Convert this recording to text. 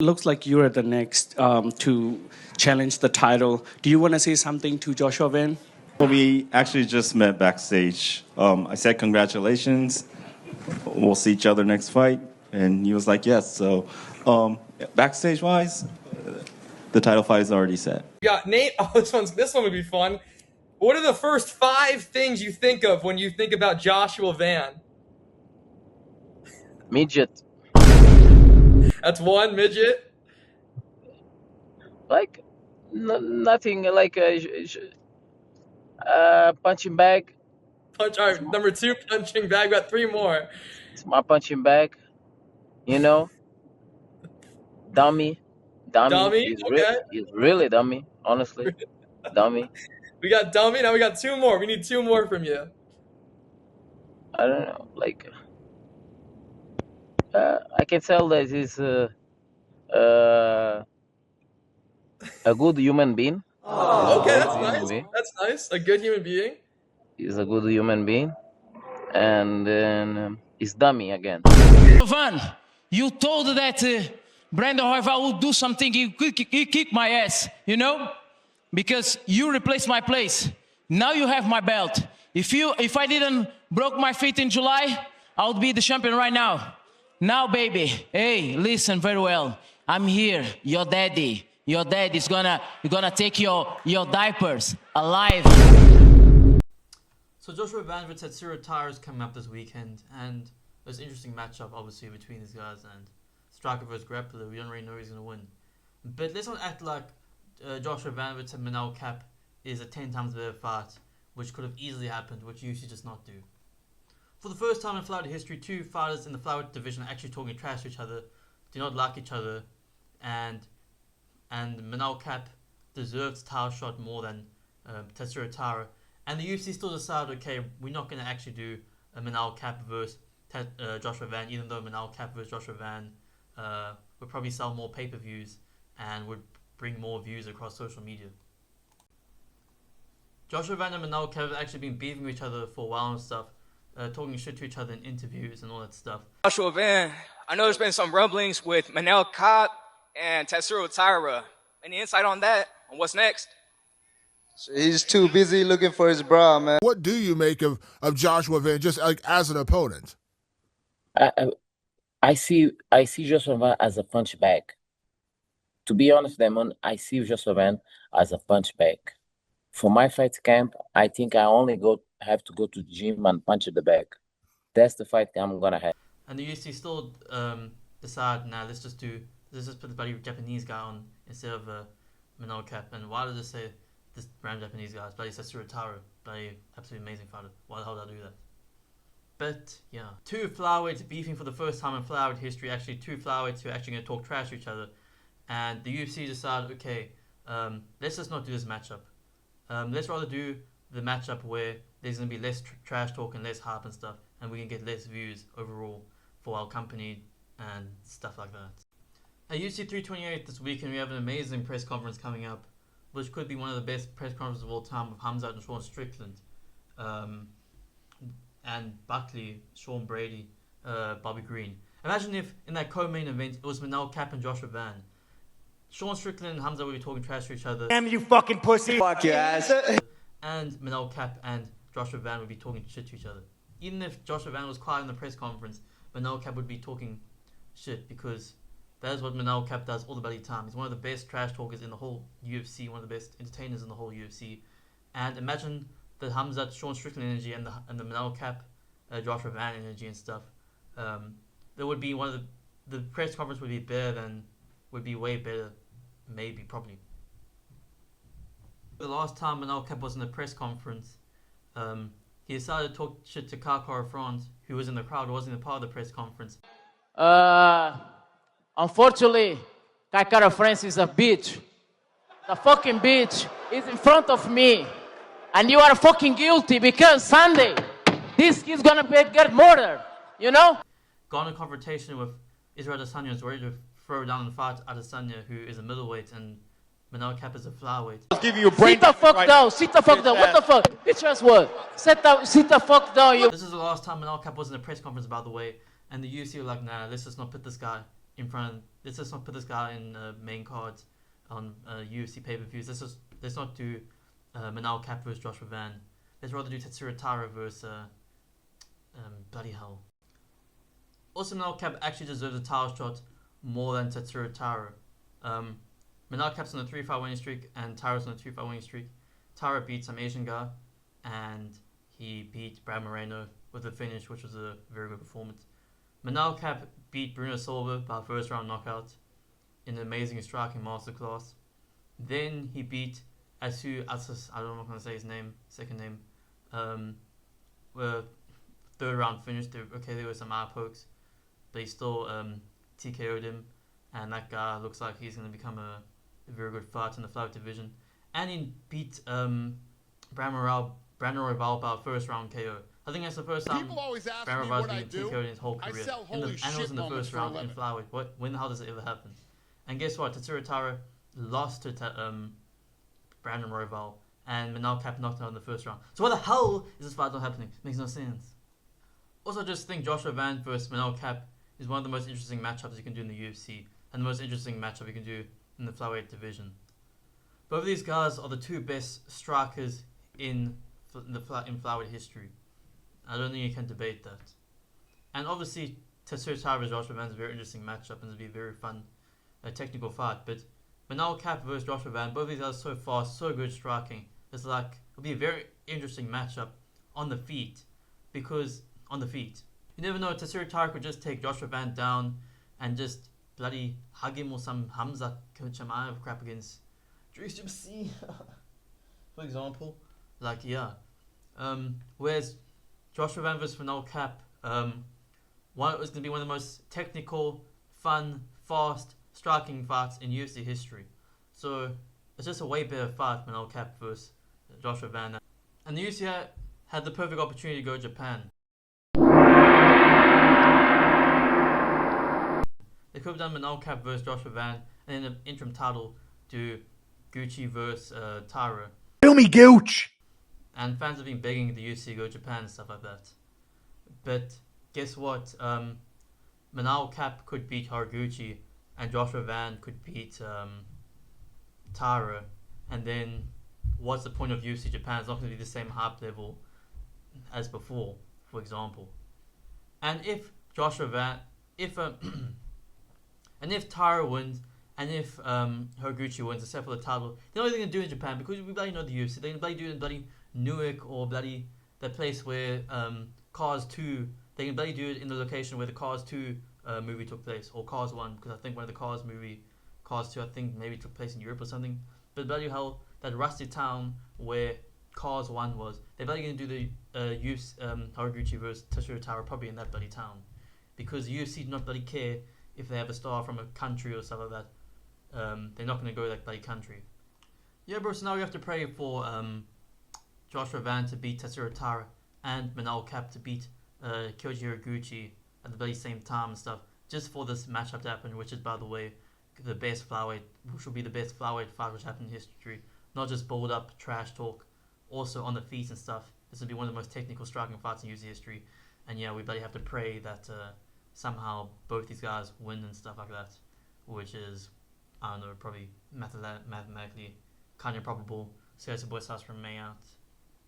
Looks like you're the next to challenge the title. Do you want to say something to Joshua Van? Well, we actually just met backstage. I said congratulations. We'll see each other next fight, and he was like, yes. So, backstage-wise, the title fight is already set. Got Nate. Oh, this one would be fun. What are the first 5 things you think of when you think about Joshua Van? Midget. That's 1, midget. Like nothing like punching bag. Punch. All right, number 2, punching bag. Got 3 more. It's my punching bag. You know, dummy. Dummy. Okay. He's really dummy. Honestly, dummy. We got dummy. Now we got 2 more. We need 2 more from you. I don't know. Like, I can tell that he's a good human being. Okay, that's nice. That's nice. A good human being. He's a good human being, and then he's dummy again. Van, you told that Brandon Royval would do something. He kicked my ass, you know, because you replaced my place. Now you have my belt. If I didn't broke my feet in July, I would be the champion right now. Now, baby, hey, listen very well. I'm here, your daddy. Your dad is gonna take your diapers alive. So Joshua Van versus Tatsuro Taira is coming up this weekend, and there's an interesting matchup, obviously, between these guys. And striker versus grappler, we don't really know who's going to win. But let's not act like Joshua Van versus Manel Kape is a 10 times better fight, which could have easily happened, which you should just not do. For the first time in flyweight history, 2 fighters in the flyweight division are actually talking trash to each other, do not like each other, and Manel Kape deserves title shot more than Tatsuro Taira. And the UFC still decided, okay, we're not going to actually do a Manel Kape versus Joshua Van, even though Manel Kape versus Joshua Van would probably sell more pay-per-views and would bring more views across social media. Joshua Van and Manel Kape have actually been beefing with each other for a while and stuff, talking shit to each other in interviews and all that stuff. Joshua Van, I know there's been some rumblings with Manel Kape and Tatsuro Taira. Any insight on that? On what's next? He's too busy looking for his bra, man. What do you make of Joshua Van just like as an opponent? I see Joshua Van as a punch bag. To be honest, Damon, I see Joshua Van as a punch bag. For my fight camp, I think I only have to go to the gym and punch the bag. That's the fight I'm gonna have. And the UFC still decide, nah, let's just put the bloody Japanese guy on instead of Manel Kape. And why did it say this random Japanese guy? It's bloody Tatsuro Taira, bloody absolutely amazing fighter. Why the hell did I do that? But yeah, 2 flyweights beefing for the first time in flyweight history. Actually, 2 flyweights who are actually going to talk trash to each other. And the UFC decided, okay, let's just not do this matchup. Let's rather do the matchup where there's going to be less trash talk and less hype and stuff, and we can get less views overall for our company and stuff like that. At UFC 328 this weekend, we have an amazing press conference coming up, which could be one of the best press conferences of all time, with Hamzat and Sean Strickland, and Buckley, Sean Brady, Bobby Green. Imagine if in that co-main event it was Manel Kape and Joshua Van. Sean Strickland and Hamzat would be talking trash to each other. Damn you fucking pussy! Fuck your ass! And Manel Kape and Joshua Van would be talking shit to each other. Even if Joshua Van was quiet in the press conference, Manel Kape would be talking shit, because that is what Manel Kape does all the bloody time. He's one of the best trash talkers in the whole UFC, one of the best entertainers in the whole UFC. And imagine the Hamzat, Sean Strickland energy and the Manel Kape, Joshua Van energy and stuff. There would be the press conference would be way better, maybe, probably. The last time Manel Kape was in the press conference, he decided to talk shit to Kakar France, who was in the crowd, wasn't a part of the press conference. Unfortunately, Kakara France is a bitch. The fucking bitch is in front of me. And you are fucking guilty because Sunday, this kid's gonna get murdered, you know? Got in a confrontation with Israel Adesanya, who's ready to throw down and fight Adesanya, who is a middleweight, and Manel Kape is a flyweight. I'll give you a brain. Sit the fuck down, sit the fuck down. What the fuck? Bitch ass what? Sit the fuck down, you. This is the last time Manel Kape was in a press conference, by the way, and the UFC were like, nah, let's just not put this guy in front of, let's just not put this guy in main cards on UFC pay-per-views. Let's not do Manal Cap versus Joshua Van. Let's rather do Tatsuro Taira versus bloody hell. Also, Manal Cap actually deserves a title shot more than Tatsuro Taira. Manal Cap's on a 3-fight winning streak and Taira's on a 2-fight winning streak. Taira beat some Asian guy and he beat Brad Moreno with a finish, which was a very good performance. Manal Cap beat Bruno Silva by first round knockout in an amazing striking masterclass. Then he beat Asu Asas, I don't know if I'm going to say his name, second name. Third round finish. There were some eye pokes, but he still TKO'd him, and that guy looks like he's going to become a very good fighter in the flyweight division. And he beat Brandon Royval by first round KO. I think that's the first time Brandon Royval's been TKO'd in his whole career. And it was in the first round in flyweight. When the hell does it ever happen? And guess what? Tatsuro Taira lost to Brandon Royval, and Manal Cap knocked him out in the first round. So why the hell is this fight not happening? Makes no sense. Also, I just think Joshua Van versus Manal Cap is one of the most interesting matchups you can do in the UFC, and the most interesting matchup you can do in the flyweight division. Both of these guys are the two best strikers in flyweight history. I don't think you can debate that. And obviously, Tatsuro Taira versus Joshua Van is a very interesting matchup, and it'll be a very fun technical fight. But Manal Cap versus Joshua Van, both of these guys are so fast, so good striking. It'll be a very interesting matchup on the feet, because on the feet, you never know. Tatsuro Taira could just take Joshua Van down and just bloody hug him or some Hamza Chimaev crap against UFC, for example. Whereas Joshua Van versus Manal Cap, one was going to be one of the most technical, fun, fast, striking fights in UFC history. So it's just a way better fight, Manal Cap versus Joshua Van. And the UFC had the perfect opportunity to go to Japan. They could have done Manal Cap versus Joshua Van, and in the interim title do Gucci versus Taira. Kill me, Gooch! And fans have been begging the UFC to go to Japan and stuff like that. But guess what? Manal Cap could beat Haraguchi, and Joshua Van could beat Taira. And then what's the point of UFC Japan? It's not going to be the same hype level as before, for example. And if if Taira wins, and if Haraguchi wins, except for the title, they're not even going to do it in Japan, because we bloody know the UFC. They're going to bloody do it in bloody Newark, or bloody that place where Cars 2, they can bloody do it in the location where the Cars 2 movie took place, or Cars 1, because I think one of the Cars 2, I think maybe took place in Europe or something. But bloody hell, that rusty town where Cars 1 was, they're bloody going to do the Haraguchi versus Tatsuro Taira probably in that bloody town, because the UFC do not bloody care if they have a star from a country or stuff like that. They're not going to go to that bloody country. Yeah, bro, so now we have to pray for Joshua Van to beat Tatsuro Taira and Manal Cap to beat Kyoji Haraguchi at the bloody same time and stuff, just for this matchup to happen, which is, by the way, the best flyweight, which will be the best flyweight fight which happened in history. Not just build up, trash talk, also on the feet and stuff. This will be one of the most technical striking fights in UFC history. And yeah, we bloody have to pray that somehow both these guys win and stuff like that, which is, I don't know, probably mathematically kind of improbable. So that's the boys' house from May out.